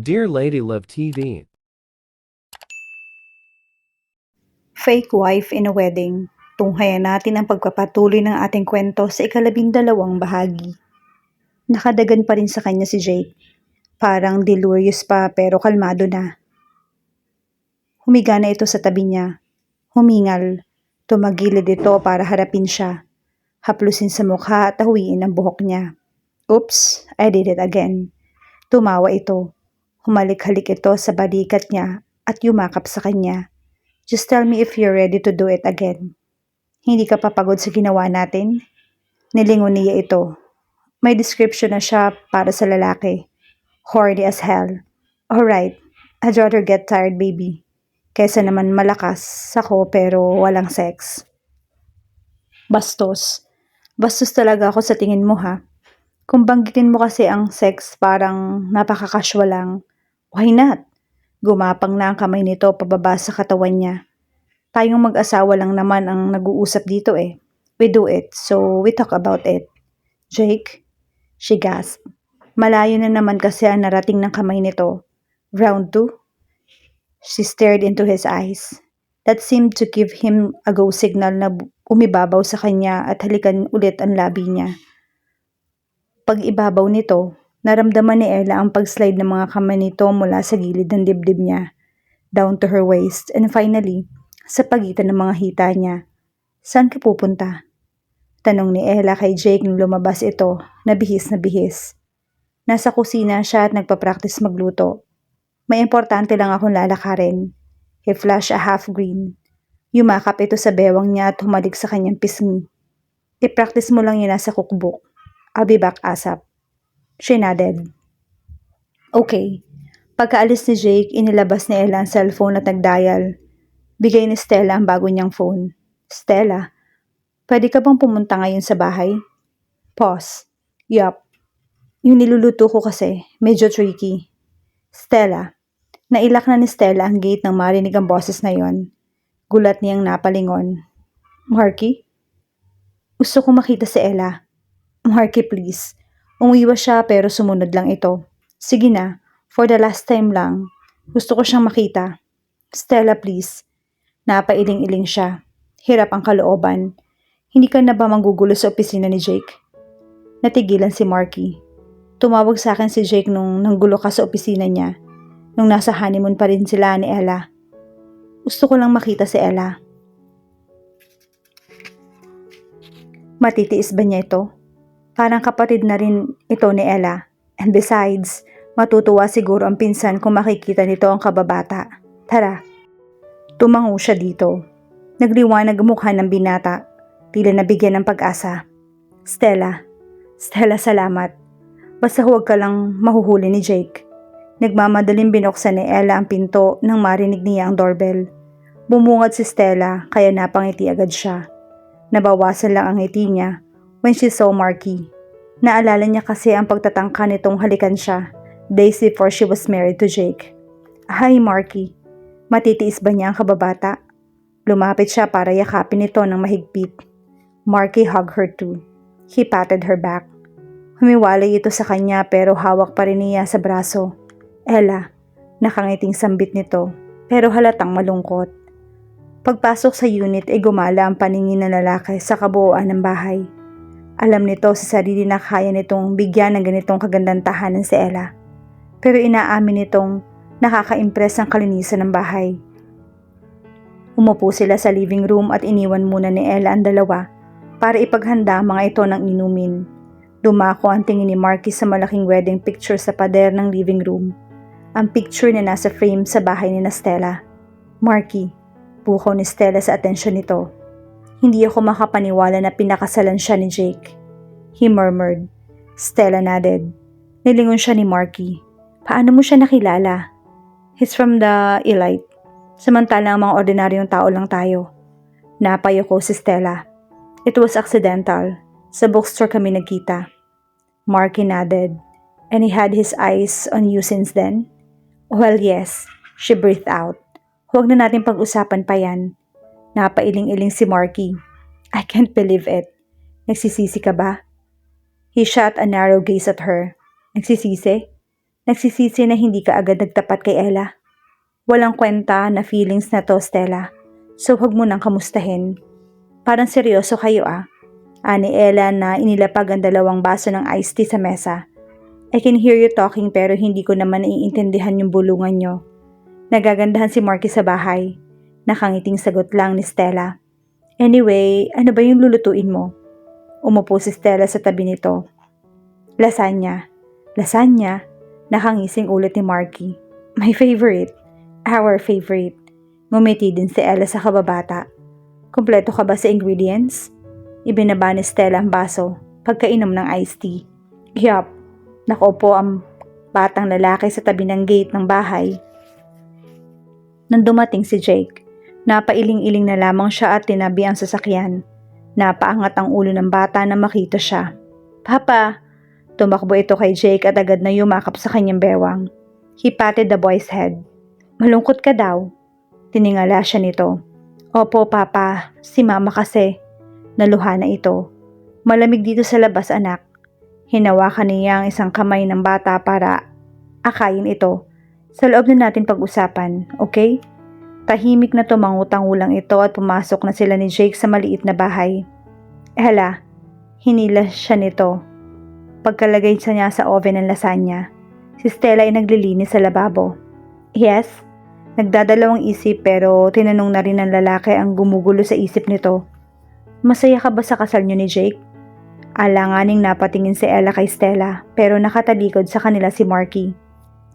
Dear Lady Love TV. Fake Wife in a Wedding. Tunghayan natin ang pagpapatuloy ng ating kwento sa ika-12 bahagi. Nakadagan pa rin sa kanya si Jake. Parang delirious pa pero kalmado na. Humiga na ito sa tabi niya. Humingal. Tumagilid ito para harapin siya. Haplusin sa mukha at ahuwiin ang buhok niya. Oops, I did it again. Tumawa ito. Humalik-halik ito sa balikat niya at yumakap sa kanya. Just tell me if you're ready to do it again. Hindi ka papagod sa ginawa natin? Nilingon niya ito. May description na siya para sa lalaki. Horny as hell. Alright, I'd rather get tired, baby. Kesa naman malakas ako pero walang sex. Bastos. Bastos talaga ako sa tingin mo ha. Kung banggitin mo kasi ang sex parang napaka-casual lang. Why not? Gumapang na ang kamay nito pababa sa katawan niya. Tayong mag-asawa lang naman ang nag-uusap dito eh. We do it, so we talk about it. Jake? She gasped. Malayo na naman kasi ang narating ng kamay nito. Round 2? She stared into his eyes. That seemed to give him a go signal na umibabaw sa kanya at halikan ulit ang labi niya. Pag ibabaw nito, naramdaman ni Ella ang pag-slide ng mga kamay nito mula sa gilid ng dibdib niya, down to her waist, and finally, sa pagitan ng mga hita niya. Saan ka pupunta? Tanong ni Ella kay Jake nung lumabas ito, na bihis na bihis. Nasa kusina siya at nagpa-practice magluto. May importante lang akong lalakarin. He flashed a half grin. Yumakap ito sa bewang niya at humalik sa kanyang pisngi. I-practice mo lang yun nasa cookbook. I'll be back ASAP. She nodded. Okay. Pagkaalis ni Jake, inilabas ni Ella ang cellphone at nag-dial. Bigay ni Stella ang bago niyang phone. Stella, pwede ka bang pumunta ngayon sa bahay? Pause. Yup. Yung niluluto ko kasi, medyo tricky. Stella. Nailak na ni Stella ang gate nang marinig ang boses na yon. Gulat niyang napalingon. Marky? Gusto ko makita si Ella. Marky, please. Umiwas siya pero sumunod lang ito. Sige na, for the last time lang. Gusto ko siyang makita. Stella, please. Napailing-iling siya. Hirap ang kalooban. Hindi ka na ba manggugulo sa opisina ni Jake? Natigilan si Marky. Tumawag sa akin si Jake nung nanggulo ka sa opisina niya. Nung nasa honeymoon pa rin sila ni Ella. Gusto ko lang makita si Ella. Matitiis ba niya ito? Parang kapatid na rin ito ni Ella. And besides, matutuwa siguro ang pinsan kung makikita nito ang kababata. Tara. Tumango siya dito. Nagliwanag ang mukha ng binata. Tila nabigyan ng pag-asa. Stella. Stella, salamat. Basta huwag ka lang mahuhuli ni Jake. Nagmamadaling binuksan ni Ella ang pinto nang marinig niya ang doorbell. Bumungad si Stella kaya napangiti agad siya. Nabawasan lang ang ngiti niya when she saw Marky. Naalala niya kasi ang pagtatangka nitong halikan siya days before she was married to Jake. Hi Marky. Matitiis ba niya ang kababata? Lumapit siya para yakapin ito ng mahigpit. Marky hugged her too. He patted her back. Humiwalay ito sa kanya pero hawak pa rin niya sa braso. Ella, nakangiting sambit nito pero halatang malungkot. Pagpasok sa unit ay gumala ang paningin ng lalaki sa kabuuan ng bahay. Alam nito sa sarili na kaya nitong bigyan ng ganitong kagandang tahanan si Ella. Pero inaamin nitong nakaka-impress ang kalinisan ng bahay. Umupo sila sa living room at iniwan muna ni Ella ang dalawa para ipaghanda ang mga ito ng inumin. Dumako ang tingin ni Marky sa malaking wedding picture sa pader ng living room. Ang picture na nasa frame sa bahay ni Stella. Marky, bukaw ni Stella sa atensyon nito. Hindi ako makapaniwala na pinakasalan siya ni Jake. He murmured. Stella nodded. Nilingon siya ni Marky. Paano mo siya nakilala? He's from the elite. Samantalang mga ordinaryong tao lang tayo. Napayoko si Stella. It was accidental. Sa bookstore kami nagkita. Marky nodded. And he had his eyes on you since then? Well, yes. She breathed out. Huwag na natin pag-usapan pa yan. Napailing-iling si Marky. I can't believe it. Nagsisisi ka ba? He shot a narrow gaze at her. Nagsisisi? Nagsisisi na hindi ka agad nagtapat kay Ella. Walang kwenta na feelings na to, Stella. So huwag mo nang kamustahin. Parang seryoso kayo Ani Ella na inilapag ang 2 baso ng iced tea sa mesa. I can hear you talking pero hindi ko naman naiintindihan yung bulungan nyo. Nagagandahan si Marky sa bahay. Nakangiting sagot lang ni Stella. Anyway, ano ba yung lulutuin mo? Umupo si Stella sa tabi nito. Lasagna. Lasagna? Nakangising ulit ni Marky. My favorite. Our favorite. Ngumiti din si Ella sa kababata. Kumpleto ka ba sa ingredients? Ibinaba ni Stella ang baso pagkainom ng iced tea. Yup. Nakaupo ang batang lalaki sa tabi ng gate ng bahay. Nang dumating si Jake, napailing-iling na lamang siya at tinabi ang sasakyan. Napaangat ang ulo ng bata na makita siya. Papa! Tumakbo ito kay Jake at agad na yumakap sa kanyang bewang. He patted the boy's head. Malungkot ka daw. Tiningala siya nito. Opo, Papa. Si Mama kasi. Naluha na ito. Malamig dito sa labas, anak. Hinawakan niya ang isang kamay ng bata para akayin ito. Sa loob na natin pag-usapan, okay? Tahimik na tumangutang-ulang ito at pumasok na sila ni Jake sa maliit na bahay. Ella, hinila siya nito. Pagkalagay niya sa oven ng lasagna, si Stella ay naglilinis sa lababo. Yes? Nagdadalawang isip pero tinanong na rin ng lalaki ang gumugulo sa isip nito. Masaya ka ba sa kasal niyo ni Jake? Alanganing napatingin si Ella kay Stella pero nakatalikod sa kanila si Marky.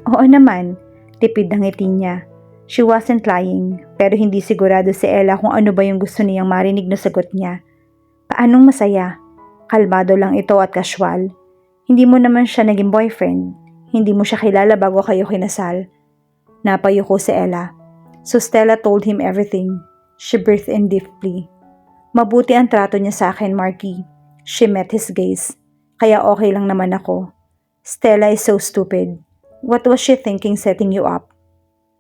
Oo naman, tipid ang ngiti niya. She wasn't lying pero hindi sigurado si Ella kung ano ba yung gusto niyang marinig na sagot niya. Paanong masaya? Kalmado lang ito at casual. Hindi mo naman siya naging boyfriend. Hindi mo siya kilala bago kayo kinasal. Napayuko si Ella. So Stella told him everything. She breathed in deeply. Mabuti ang trato niya sa akin, Marky. She met his gaze. Kaya okay lang naman ako. Stella is so stupid. What was she thinking setting you up?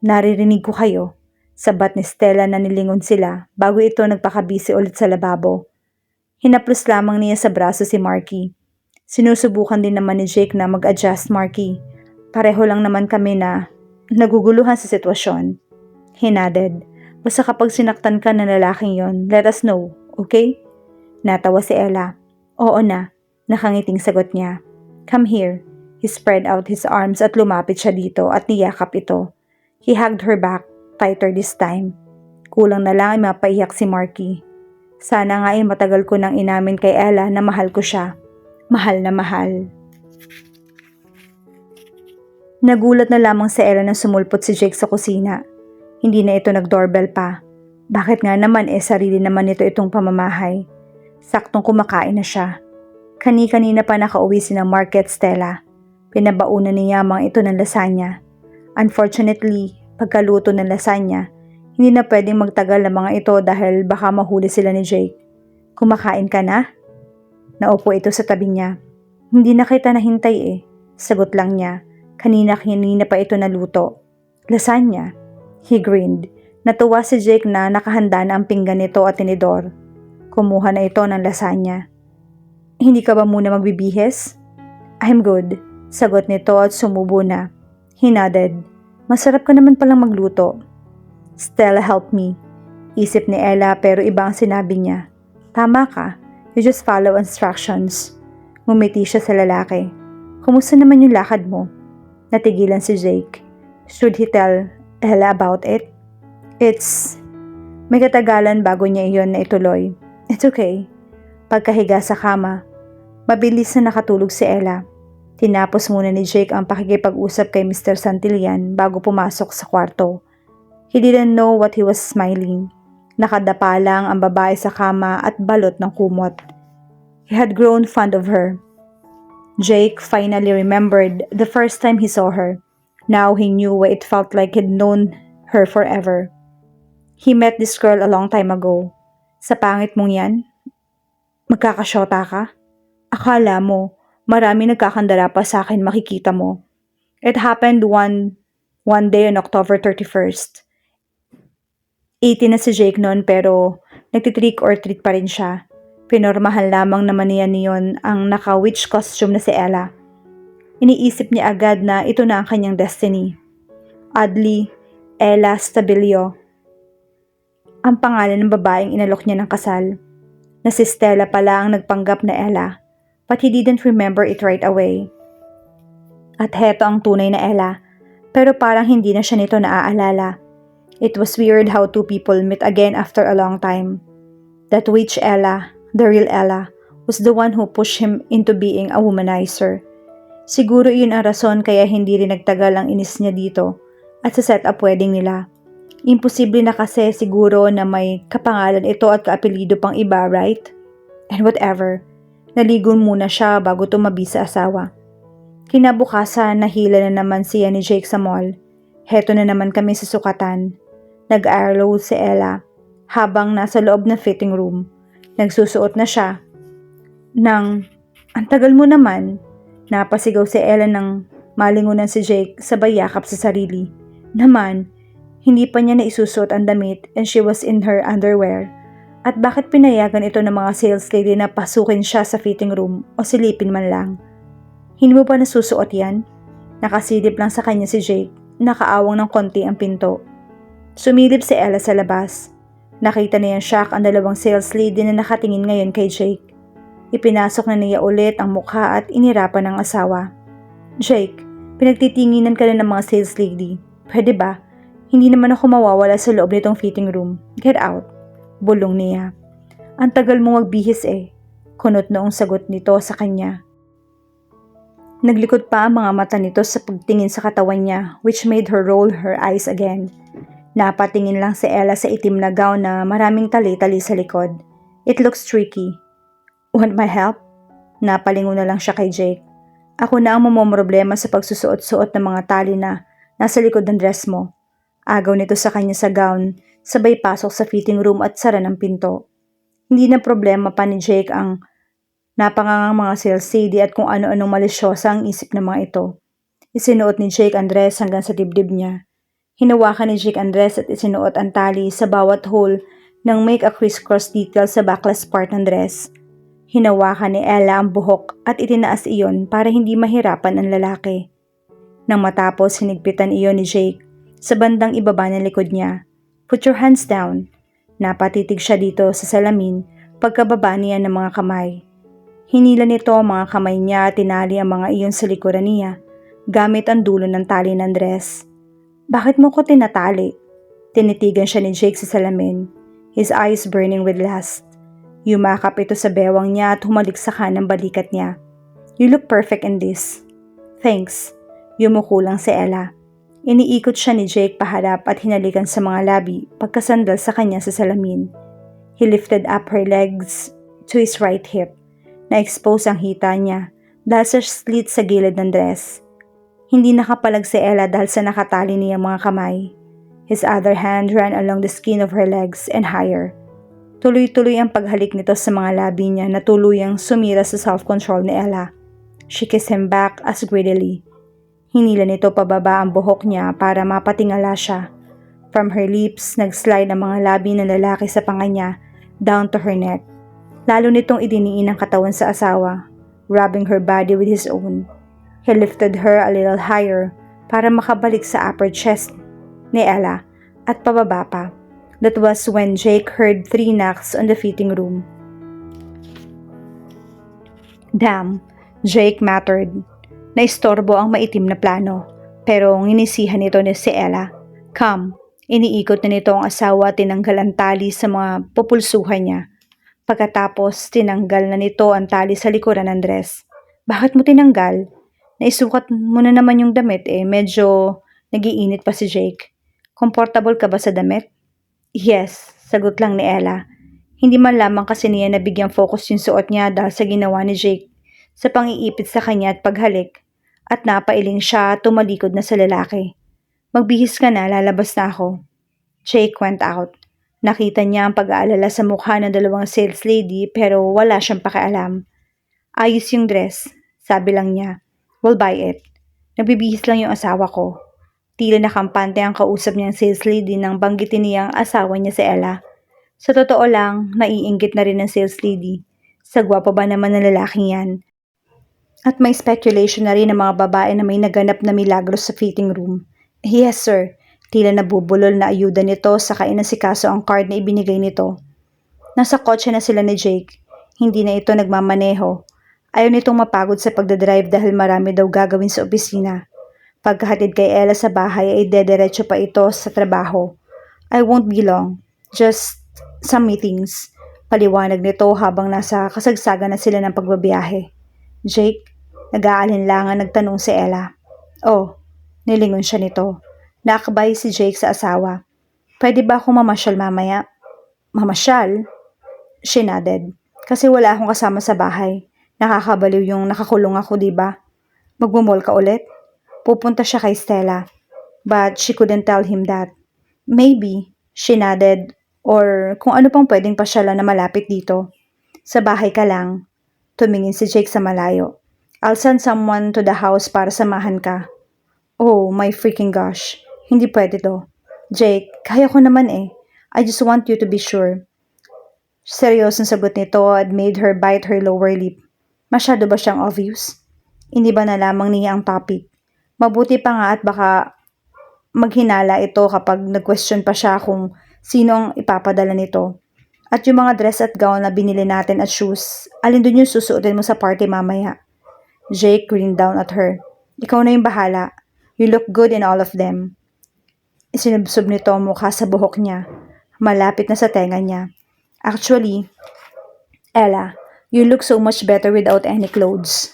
Naririnig ko kayo. Sabat ni Stella na nilingon sila bago ito nagpakabisi ulit sa lababo. Hinaplos lamang niya sa braso si Marky. Sinusubukan din naman ni Jake na mag-adjust, Marky. Pareho lang naman kami na naguguluhan sa sitwasyon. He nodded. Basta kapag sinaktan ka ng lalaking yon, let us know, okay? Natawa si Ella. Oo na, nakangiting sagot niya. Come here. He spread out his arms at lumapit siya dito at niyakap ito. He hugged her back, tighter this time. Kulang na lang ay mapaiyak si Marky. Sana nga ay matagal ko nang inamin kay Ella na mahal ko siya. Mahal na mahal. Nagulat na lamang si Ella nang sumulpot si Jake sa kusina. Hindi na ito nag-doorbell pa. Bakit nga naman sarili naman nito itong pamamahay. Saktong kumakain na siya. Kani-kanina pa nakauwi si ng Market Stella. Pinabaunan ni Yamang ito ng lasagna. Unfortunately, pagkaluto ng lasagna, hindi na pwedeng magtagal ang mga ito dahil baka mahuli sila ni Jake. Kumakain ka na? Naupo ito sa tabi niya. Hindi na kita nahintay Sagot lang niya. Kanina-kanina pa ito naluto. Lasagna. He grinned. Natuwa si Jake na nakahanda na ang pinggan nito at tinidor. Kumuha na ito ng lasagna. Hindi ka ba muna magbibihis? I'm good. Sagot nito at sumubo na. He nodded. Masarap ka naman palang magluto. Stella help me. Isip ni Ella pero iba ang sinabi niya. Tama ka. You just follow instructions. Ngumiti siya sa lalaki. Kumusta naman yung lakad mo? Natigilan si Jake. Should he tell Ella about it? May katagalan bago niya iyon na ituloy. It's okay. Pagkahiga sa kama, mabilis na nakatulog si Ella. Tinapos muna ni Jake ang pakikipag-usap kay Mr. Santillan bago pumasok sa kwarto. He didn't know what he was smiling. Nakadapa lang ang babae sa kama at balot ng kumot. He had grown fond of her. Jake finally remembered the first time he saw her. Now he knew what it felt like he'd known her forever. He met this girl a long time ago. Sa pangit mong yan? Magkakasyota ka? Akala mo, marami nagkakandara pa sa akin makikita mo. It happened one day on October 31st. 18 na si Jake noon pero nagtitrick or treat pa rin siya. Pinormahan lamang naman niya niyon ang naka-witch costume na si Ella. Iniisip niya agad na ito na ang kanyang destiny. Oddly, Ella Stabilio ang pangalan ng babaeng inalok niya ng kasal. Na si Stella pala ang nagpanggap na Ella, but he didn't remember it right away. At heto ang tunay na Ella, pero parang hindi na siya nito naaalala. It was weird how two people meet again after a long time. That witch Ella, the real Ella, was the one who pushed him into being a womanizer. Siguro iyon ang rason kaya hindi rin nagtagal ang inis niya dito at sa set-up wedding nila. Imposible na kasi siguro na may kapangalan ito at kaapelido pang iba, right? And whatever, naligo muna siya bago tumabi sa asawa. Kinabukasan, nahila na naman siya ni Jake sa mall. Heto na naman kami sa sukatan. Nag-airload si Ella habang nasa loob ng fitting room. Nagsusuot na siya. Ang tagal mo naman, napasigaw si Ella nang malingunan si Jake sabay yakap sa sarili. Naman, hindi pa niya naisusuot ang damit and she was in her underwear. At bakit pinayagan ito ng mga sales lady na pasukin siya sa fitting room o silipin man lang? Hindi mo pa nasusuot yan? Nakasilip lang sa kanya si Jake, nakaawang ng konti ang pinto. Sumilip si Ella sa labas. Nakita niya shock ang dalawang sales lady na nakatingin ngayon kay Jake. Ipinasok na niya ulit ang mukha at inirapan ng asawa. Jake, pinagtitinginan ka na ng mga sales lady. Pwede ba? Hindi naman ako mawawala sa loob nitong fitting room. Get out. Bulong niya. Ang tagal mong magbihis eh. Kunot noong sagot nito sa kanya. Naglikod pa ang mga mata nito sa pagtingin sa katawan niya, which made her roll her eyes again. Napatingin lang si Ella sa itim na gown na maraming tali-tali sa likod. It looks tricky. Want my help? Napalingon na lang siya kay Jake. Ako na ang mamomroblema sa pagsusuot-suot ng mga tali na nasa likod ng dress mo. Agaw nito sa kanya sa gown, sabay pasok sa fitting room at sara ng pinto. Hindi na problema pa ni Jake ang napangangang mga sales lady at kung ano-anong malisyosa ang isip ng mga ito. Isinuot ni Jake ang dress hanggang sa dibdib niya. Hinawakan ni Jake ang dress at isinuot ang tali sa bawat hole nang make a crisscross detail sa backless part ng dress. Hinawakan ni Ella ang buhok at itinaas iyon para hindi mahirapan ang lalaki. Nang matapos, hinigpitan iyon ni Jake sa bandang ibaba ng likod niya. Put your hands down. Napatitig siya dito sa salamin pagkababa niya ng mga kamay. Hinila nito ang mga kamay niya at tinali ang mga iyon sa likuran niya gamit ang dulo ng tali ng dress. Bakit mo ko tinatali? Tinitigan siya ni Jake sa salamin, his eyes burning with lust. Yumakap ito sa bewang niya at humalik sa kanang balikat niya. You look perfect in this. Thanks. Yumuko lang si Ella. Iniikot siya ni Jake paharap at hinalikan sa mga labi pagkasandal sa kanya sa salamin. He lifted up her legs to his right hip. Na-expose ang hita niya dahil sa slit sa gilid ng dress. Hindi nakapalag si Ella dahil sa nakatali niya mga kamay. His other hand ran along the skin of her legs and higher. Tuloy-tuloy ang paghalik nito sa mga labi niya na tuluyang sumira sa self-control ni Ella. She kissed him back as greedily. Hinila nito pababa ang buhok niya para mapatingala siya. From her lips, nag-slide ang mga labi ng lalaki sa panga niya down to her neck. Lalo nitong idiniin ang katawan sa asawa, rubbing her body with his own. He lifted her a little higher para makabalik sa upper chest ni Ella at pababa pa. That was when Jake heard 3 knocks on the fitting room. Damn, Jake mattered. Naistorbo ang maitim na plano, pero nginisihan nito ni si Ella. Come, iniikot na nito ang asawa at tinanggal ang tali sa mga pupulsuhan niya. Pagkatapos, tinanggal na nito ang tali sa likuran ng dress. Bakit mo tinanggal? Naisukat mo na naman yung damit medyo nagiinit pa si Jake. Comfortable ka ba sa damit? Yes, sagot lang ni Ella. Hindi man lamang kasi niya nabigyang focus yung suot niya dahil sa ginawa ni Jake sa pangiipit sa kanya at paghalik, at napailing siya at tumalikod na sa lalaki. Magbihis ka na, lalabas na ako. Jake went out. Nakita niya ang pag-aalala sa mukha ng dalawang sales lady pero wala siyang pakialam. Ayos yung dress, sabi lang niya. We'll buy it. Nagbibihis lang yung asawa ko. Tila nakampante ang kausap niyang sales lady nang banggitin niya ang asawa niya si Ella. Sa totoo lang, naiinggit na rin ng sales lady. Sa gwapo ba naman ng lalaking yan? At may speculation na rin ng mga babae na may naganap na milagro sa fitting room. Yes sir, tila nabubulol na ayuda nito sa kainasikaso ang card na ibinigay nito. Nasa kotse na sila ni Jake. Hindi na ito nagmamaneho. Ayaw nitong mapagod sa pagdadrive dahil marami daw gagawin sa opisina. Pagkahatid kay Ella sa bahay ay dederecho pa ito sa trabaho. I won't be long. Just some meetings. Paliwanag nito habang nasa kasagsagan na sila ng pagbabiyahe. Jake, nag-aalinlangan nagtanong si Ella. Oh, nilingon siya nito. Naakbay si Jake sa asawa. Pwede ba akong mamasyal mamaya? Mamasyal? She nodded. Kasi wala akong kasama sa bahay. Nakakabaliw yung nakakulong ako, diba? Magmumol ka ulit? Pupunta siya kay Stella. But she couldn't tell him that. Maybe, she nodded, or kung ano pang pwedeng pasyalan na malapit dito. Sa bahay ka lang. Tumingin si Jake sa malayo. I'll send someone to the house para samahan ka. Oh my freaking gosh. Hindi pwede to. Jake, kaya ko naman eh. I just want you to be sure. Seryosong sagot nito and made her bite her lower lip. Masyado ba siyang obvious? Hindi ba na lamang niya ang topic? Mabuti pa nga at baka maghinala ito kapag nag-question pa siya kung sino ang ipapadala nito. At yung mga dress at gown na binili natin at shoes, alin dun yung susuotin mo sa party mamaya? Jake grinned down at her. Ikaw na yung bahala. You look good in all of them. Isinubsob nito ang mukha sa buhok niya. Malapit na sa tenga niya. Actually, Ella, you look so much better without any clothes.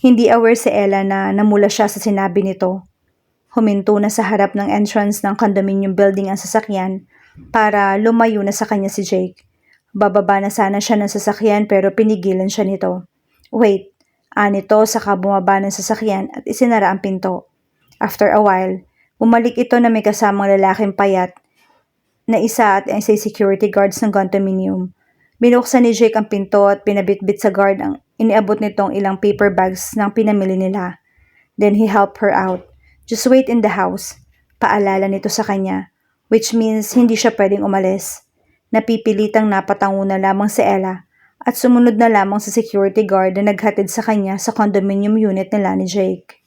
Hindi aware si Ella na namula siya sa sinabi nito. Huminto na sa harap ng entrance ng condominium building ang sasakyan para lumayo na sa kanya si Jake. Bababa na sana siya ng sasakyan pero pinigilan siya nito. Wait, nito saka bumaba ng sasakyan at isinara ang pinto. After a while, bumalik ito na may kasamang lalaking payat na isa at ang security guards ng condominium. Binuksan ni Jake ang pinto at pinabitbit sa guard ang iniabot nitong ilang paper bags ng pinamili nila. Then he helped her out. Just wait in the house. Paalala nito sa kanya, which means hindi siya pwedeng umalis. Napipilitang napatango na lamang si Ella at sumunod na lamang sa security guard na naghatid sa kanya sa condominium unit nila ni Jake.